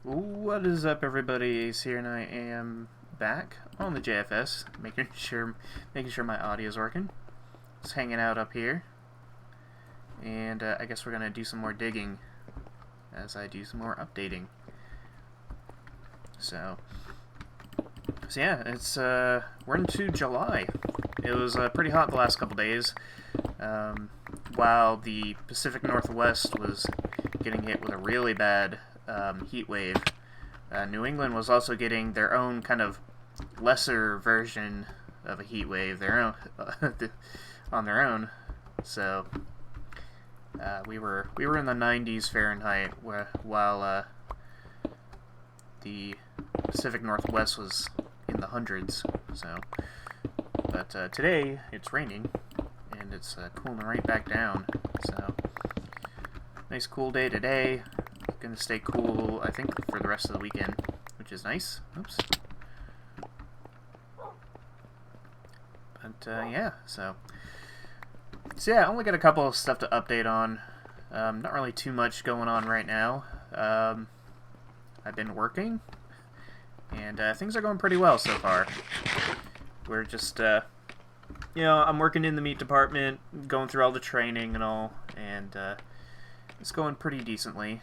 What is up, everybody? Ace here, and I am back on the JFS, making sure my audio is working. Just hanging out up here, and I guess we're gonna do some more digging as I do some more updating. So yeah, it's we're into July. It was pretty hot the last couple days, while the Pacific Northwest was getting hit with a really bad heat wave. New England was also getting their own kind of lesser version of a heat wave, their own on their own. So we were in the 90s Fahrenheit, while the Pacific Northwest was in the hundreds. So, but today it's raining and it's cooling right back down. So nice cool day today. Gonna stay cool, I think, for the rest of the weekend, which is nice. Oops. But yeah, so yeah, I only got a couple of stuff to update on. Not really too much going on right now. I've been working, and things are going pretty well so far. We're just, I'm working in the meat department, going through all the training and all, and it's going pretty decently.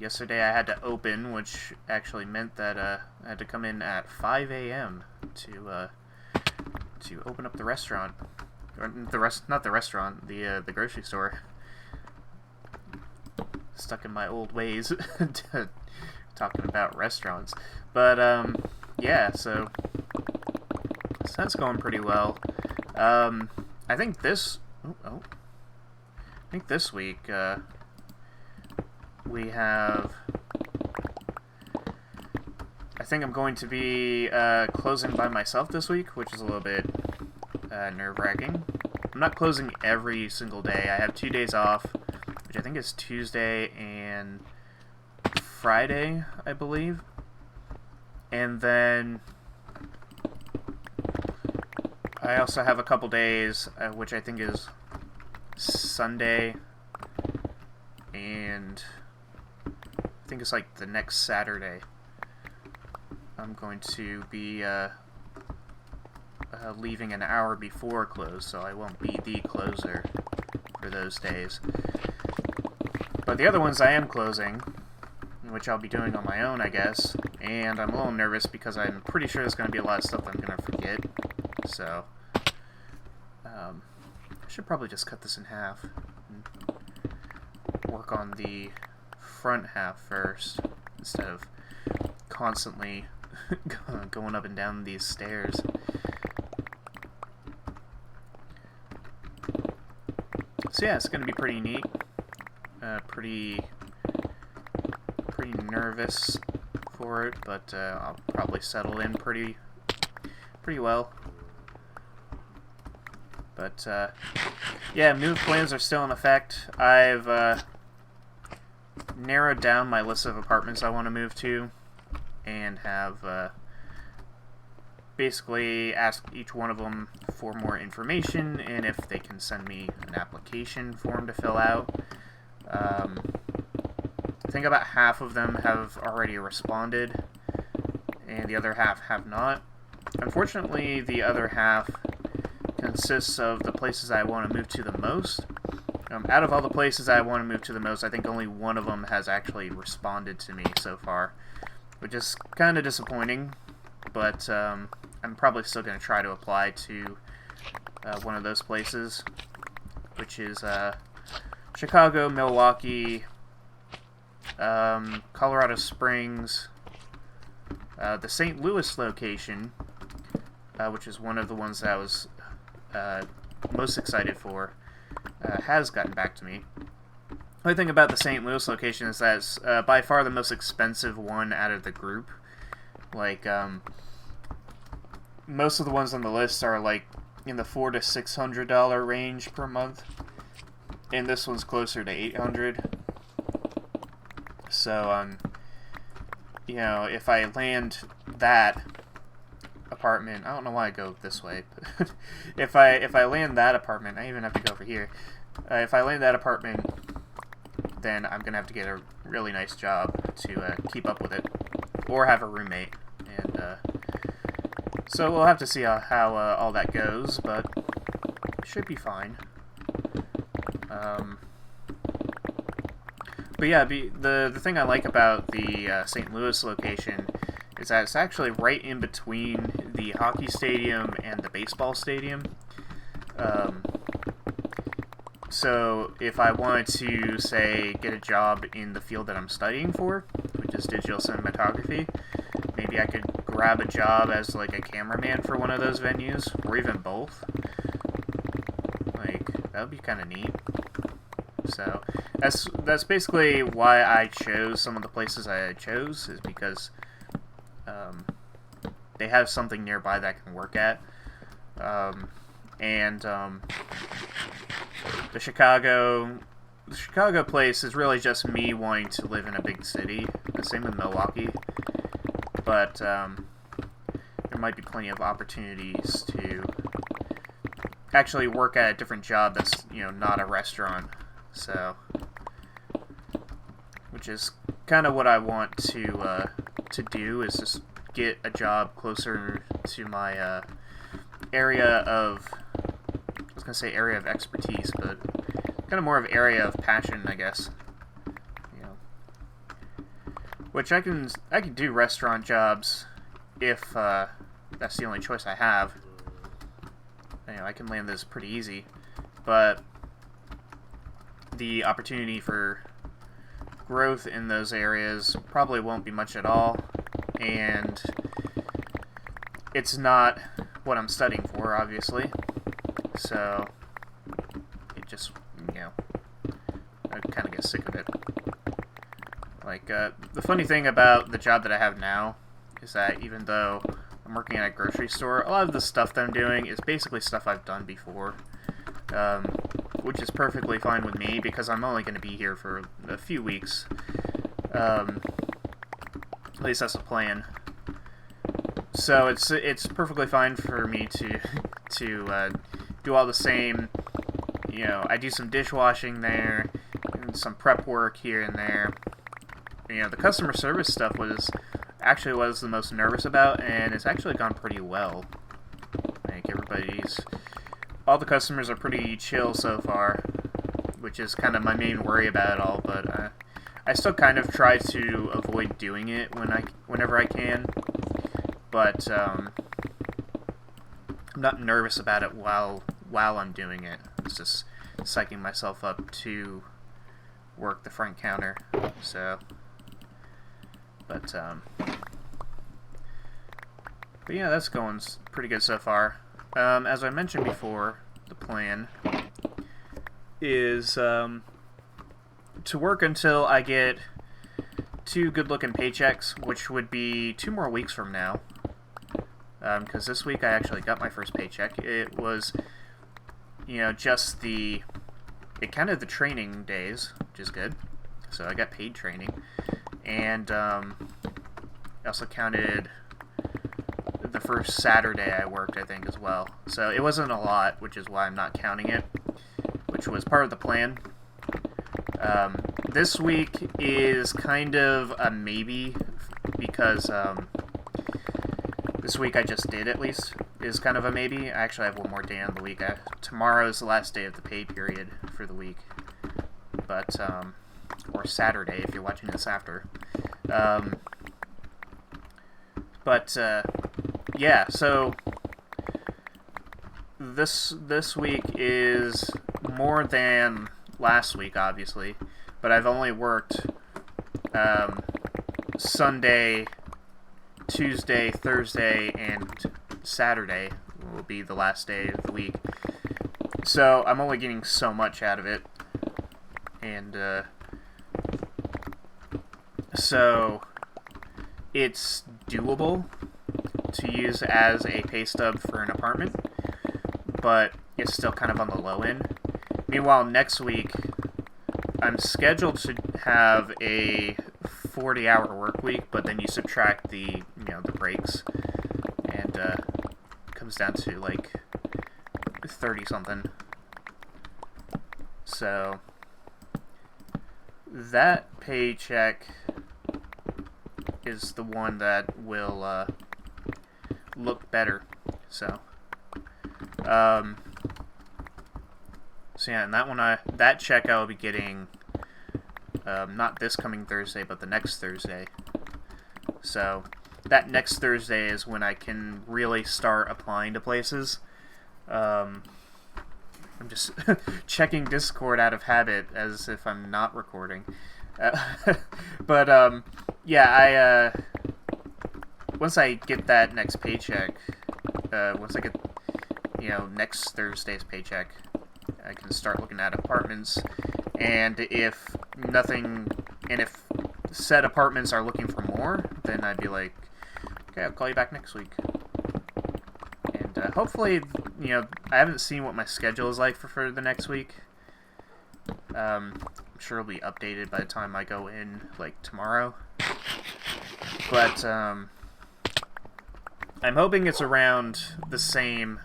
Yesterday I had to open, which actually meant that I had to come in at 5 a.m. to open up the restaurant, or not the restaurant, the grocery store. Stuck in my old ways, talking about restaurants, but yeah, so that's going pretty well. I think this. I think this week we have. I think I'm going to be closing by myself this week, which is a little bit nerve-wracking. I'm not closing every single day. I have 2 days off, which I think is Tuesday and Friday, I believe. And then I also have a couple days, which I think is Sunday, and I think it's like the next Saturday. I'm going to be leaving an hour before close, so I won't be the closer for those days. But the other ones I am closing, which I'll be doing on my own, I guess, and I'm a little nervous because I'm pretty sure there's going to be a lot of stuff that I'm going to forget, so I should probably just cut this in half and work on the front half first instead of constantly going up and down these stairs. So yeah, it's going to be pretty neat. Pretty nervous for it, but I'll probably settle in pretty well. But yeah, move plans are still in effect. I've narrowed down my list of apartments I want to move to, and have basically asked each one of them for more information and if they can send me an application form to fill out. I think about half of them have already responded, and the other half have not. Unfortunately, the other half consists of the places I want to move to the most. Out of all the places I want to move to the most, I think only one of them has actually responded to me so far, which is kind of disappointing, but I'm probably still going to try to apply to one of those places, which is Chicago, Milwaukee, Colorado Springs, the St. Louis location, which is one of the ones that I was most excited for, has gotten back to me. The only thing about the St. Louis location is that it's by far the most expensive one out of the group. Like, most of the ones on the list are like in the $400 to $600 range per month, and this one's closer to $800. So, if I land that apartment, I don't know why I go this way, but if I land that apartment, I even have to go over here. If I land that apartment then I'm going to have to get a really nice job to keep up with it, or have a roommate. And so we'll have to see how all that goes, but it should be fine. But yeah, the thing I like about the St. Louis location is that it's actually right in between the hockey stadium and the baseball stadium. So if I wanted to, say, get a job in the field that I'm studying for, which is digital cinematography, maybe I could grab a job as like a cameraman for one of those venues, or even both. Like, that would be kind of neat. So that's basically why I chose some of the places I chose, is because they have something nearby that I can work at. The Chicago place is really just me wanting to live in a big city. The same with Milwaukee, but there might be plenty of opportunities to actually work at a different job that's, you know, not a restaurant. So, which is kind of what I want to do, is just get a job closer to my area of, I was gonna say area of expertise, but kind of more of area of passion, I guess. You know, which I can do restaurant jobs if that's the only choice I have. You know, I can land this pretty easy, but the opportunity for growth in those areas probably won't be much at all, and it's not what I'm studying for, obviously. So it just, you know, I kind of get sick of it. Like, the funny thing about the job that I have now is that even though I'm working at a grocery store, a lot of the stuff that I'm doing is basically stuff I've done before. Which is perfectly fine with me, because I'm only going to be here for a few weeks. At least that's the plan. So it's perfectly fine for me to do all the same. You know, I do some dishwashing there, and some prep work here and there. You know, the customer service stuff was actually what I was the most nervous about, and it's actually gone pretty well. Like, all the customers are pretty chill so far, which is kind of my main worry about it all, but I still kind of try to avoid doing it whenever I can, but I'm not nervous about it while I'm doing it. It's just psyching myself up to work the front counter. So, but yeah, that's going pretty good so far. As I mentioned before, the plan is to work until I get 2 good-looking paychecks, which would be 2 more weeks from now. Because this week I actually got my first paycheck. It was, you know, just it counted the training days, which is good. So I got paid training, and I also counted the first Saturday I worked, I think, as well. So it wasn't a lot, which is why I'm not counting it, which was part of the plan. This week is kind of a maybe, because this week I just did, at least, is kind of a maybe. I actually have one more day on the week. Tomorrow is the last day of the pay period for the week, but or Saturday if you're watching this after. Yeah, so this week is more than last week, obviously, but I've only worked Sunday, Tuesday, Thursday, and Saturday will be the last day of the week. So I'm only getting so much out of it, and so it's doable to use as a pay stub for an apartment, but it's still kind of on the low end. Meanwhile, next week, I'm scheduled to have a 40-hour work week, but then you subtract the breaks, and it comes down to like 30-something. So, that paycheck is the one that will look better. So yeah, and that check I will be getting not this coming Thursday, but the next Thursday. So that next Thursday is when I can really start applying to places. I'm just checking Discord out of habit as if I'm not recording. But yeah, once I get that next paycheck, once I get, next Thursday's paycheck, I can start looking at apartments, and if said apartments are looking for more, then I'd be like, okay, I'll call you back next week. And hopefully, I haven't seen what my schedule is like for the next week. I'm sure it'll be updated by the time I go in, like, tomorrow. But I'm hoping it's around the same.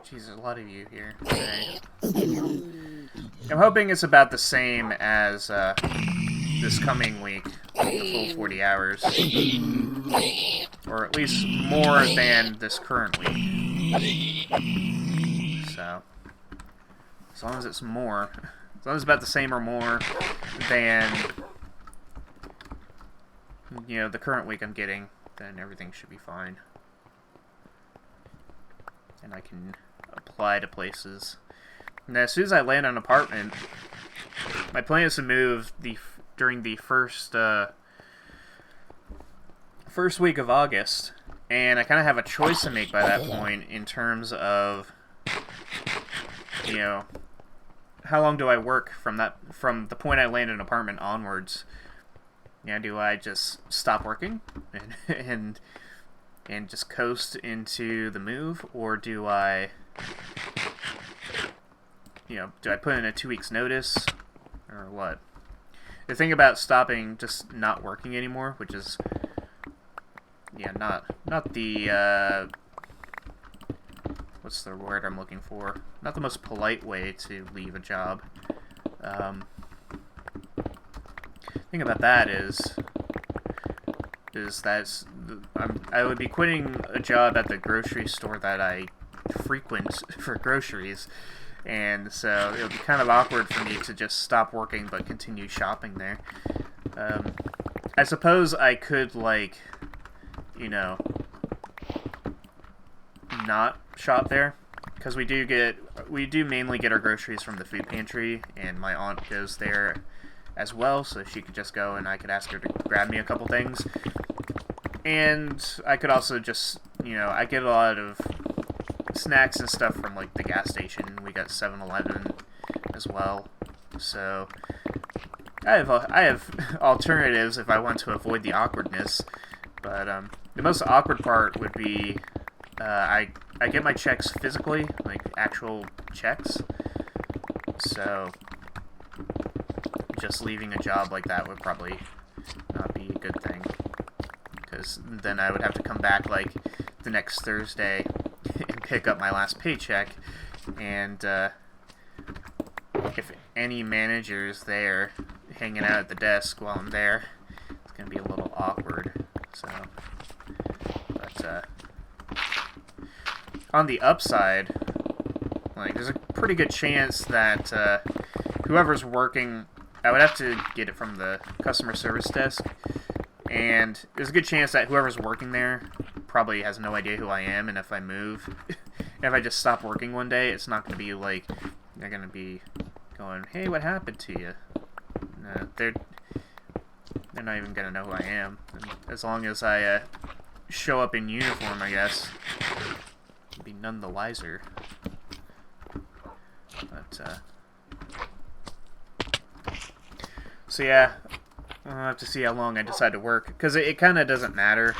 Jeez, there's a lot of you here today. I'm hoping it's about the same as this coming week, the full 40 hours. Or at least more than this current week. So, as long as it's more, as long as it's about the same or more than, the current week I'm getting, then everything should be fine. And I can apply to places. And as soon as I land an apartment, my plan is to move during the first week of August, and I kind of have a choice to make by that point in terms of, how long do I work from the point I land an apartment onwards. Do I just stop working and just coast into the move, or do I put in a 2 weeks notice, or what? The thing about stopping, just not working anymore, which is, not the, what's the word I'm looking for? Not the most polite way to leave a job. Thing about that is that I would be quitting a job at the grocery store that I frequent for groceries, and so it would be kind of awkward for me to just stop working but continue shopping there. I suppose I could, not shop there, because we do mainly get our groceries from the food pantry, and my aunt goes there as well, so she could just go and I could ask her to grab me a couple things. And I could also just, I get a lot of snacks and stuff from, the gas station. We got 7-Eleven as well. So I have alternatives if I want to avoid the awkwardness. But the most awkward part would be I get my checks physically, actual checks. So just leaving a job like that would probably not be a good thing, because then I would have to come back the next Thursday and pick up my last paycheck, and if any manager's there hanging out at the desk while I'm there, it's gonna be a little awkward. So, but on the upside, there's a pretty good chance that whoever's working, I would have to get it from the customer service desk, and there's a good chance that whoever's working there probably has no idea who I am, and if I move, if I just stop working one day, it's not going to be they're going to be going, hey, what happened to you? No, they're not even going to know who I am. And as long as I show up in uniform, I guess, I'll be none the wiser. But, so yeah, I'll have to see how long I decide to work, because it kind of doesn't matter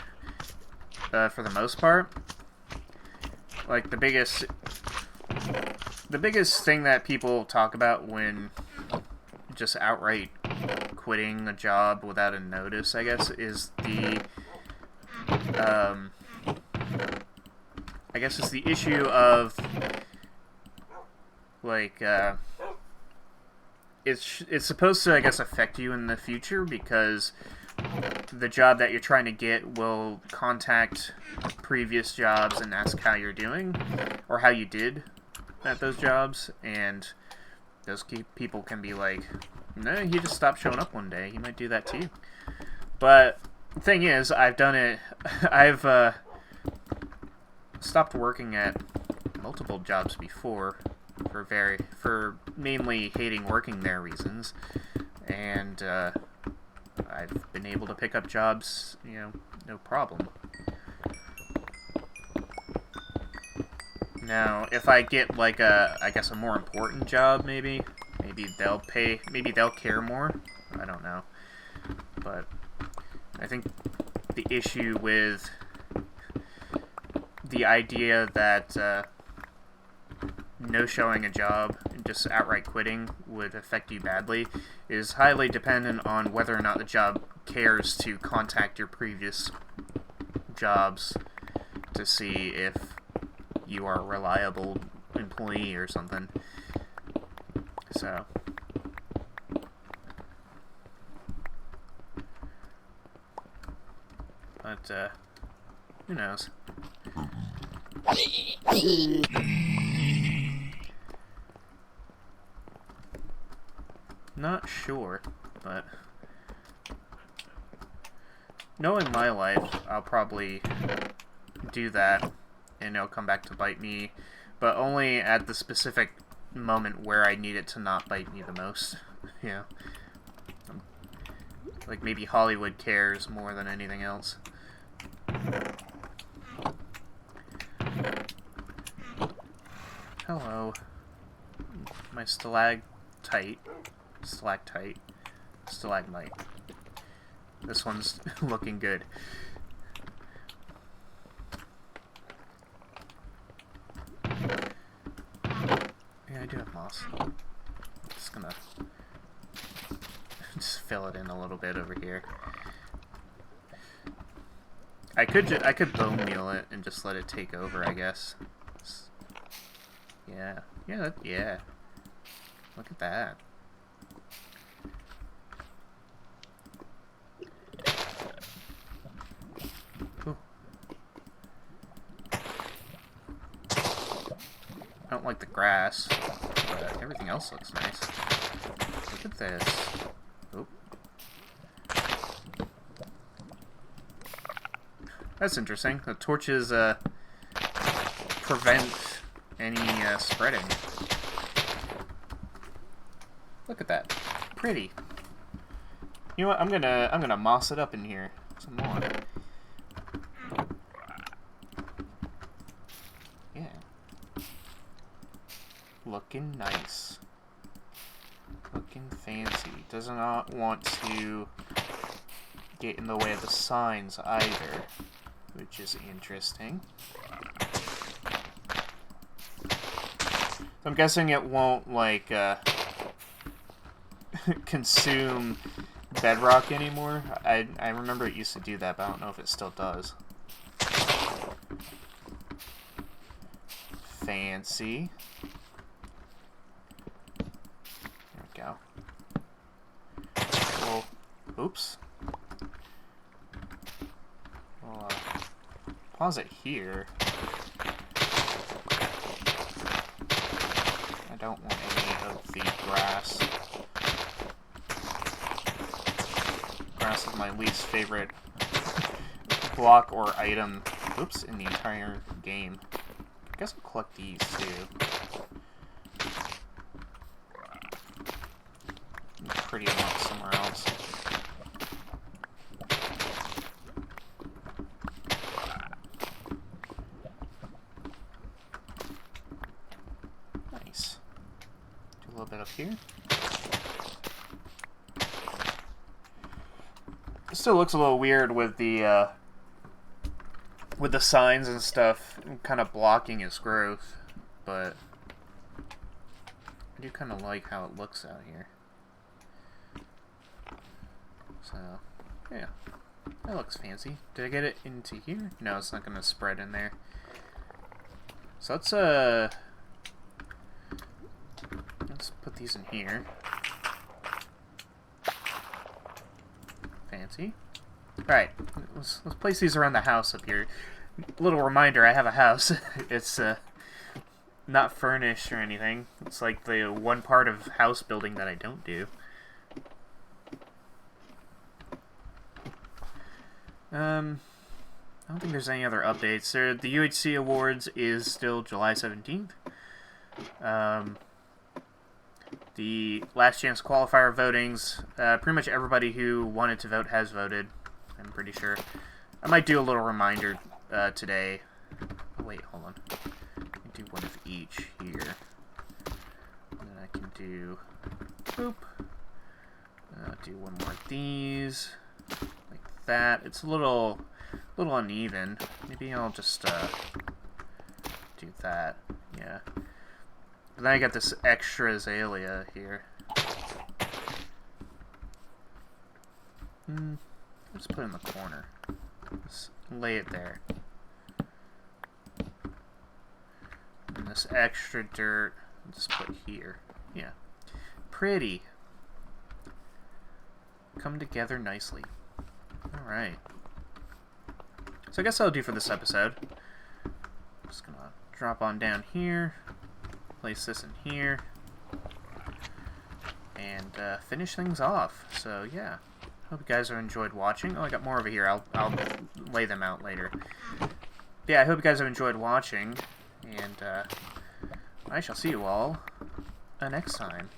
for the most part. The biggest thing that people talk about when just outright quitting a job without a notice, I guess, is the issue of it's supposed to, I guess, affect you in the future, because the job that you're trying to get will contact previous jobs and ask how you're doing, or how you did at those jobs, and those people can be like, no, he just stopped showing up one day. He might do that to you. But the thing is, I've done it. I've stopped working at multiple jobs before for mainly hating working there reasons, and I've been able to pick up jobs, no problem. Now, if I get like I guess a more important job, maybe they'll care more. I don't know, but I think the issue with the idea that no showing a job and just outright quitting would affect you badly is highly dependent on whether or not the job cares to contact your previous jobs to see if you are a reliable employee or something. So, but who knows? Not sure, but knowing my life, I'll probably do that, and it'll come back to bite me, but only at the specific moment where I need it to not bite me the most. Like maybe Hollywood cares more than anything else. Hello. My stalagmite. This one's looking good. Yeah, I do have moss. Just gonna just fill it in a little bit over here. I could bone meal it and just let it take over, I guess. Yeah. Look at that. Ooh. I don't like the grass, but everything else looks nice. Look at this. Oop. That's interesting. The torches prevent any spreading. Look at that. Pretty. You know what? I'm gonna moss it up in here some more. Yeah. Looking nice. Looking fancy. Does not want to get in the way of the signs either, which is interesting. I'm guessing it won't, like, consume bedrock anymore. I remember it used to do that, but I don't know if it still does. Fancy. There we go. Well, oops. We'll pause it here. I don't want any of the grass. Grass is my least favorite block or item, oops, in the entire game. I guess I'll collect these too. Pretty them up somewhere else. Nice. Do a little bit up here. It still looks a little weird with the signs and stuff kind of blocking its growth, but I do kind of like how it looks out here. So, yeah, that looks fancy. Did I get it into here? No, it's not going to spread in there. So let's put these in here. fancy. Alright, let's place these around the house up here. Little reminder, I have a house. It's not furnished or anything. It's like the one part of house building that I don't do. I don't think there's any other updates. The UHC Awards is still July 17th. The last chance qualifier votings, pretty much everybody who wanted to vote has voted, I'm pretty sure. I might do a little reminder today. Oh, wait, hold on. I can do one of each here. And then I can do, boop. I'll do one more of these, like that. It's a little uneven. Maybe I'll just do that. Yeah. But then I got this extra azalea here. Let's put it in the corner. Let's lay it there. And this extra dirt, I'll just put here. Yeah. Pretty. Come together nicely. Alright. So I guess that'll do for this episode. Just gonna drop on down here. Place this in here. And finish things off. So yeah. Hope you guys have enjoyed watching. Oh, I got more over here. I'll lay them out later. Yeah, I hope you guys have enjoyed watching. And I shall see you all next time.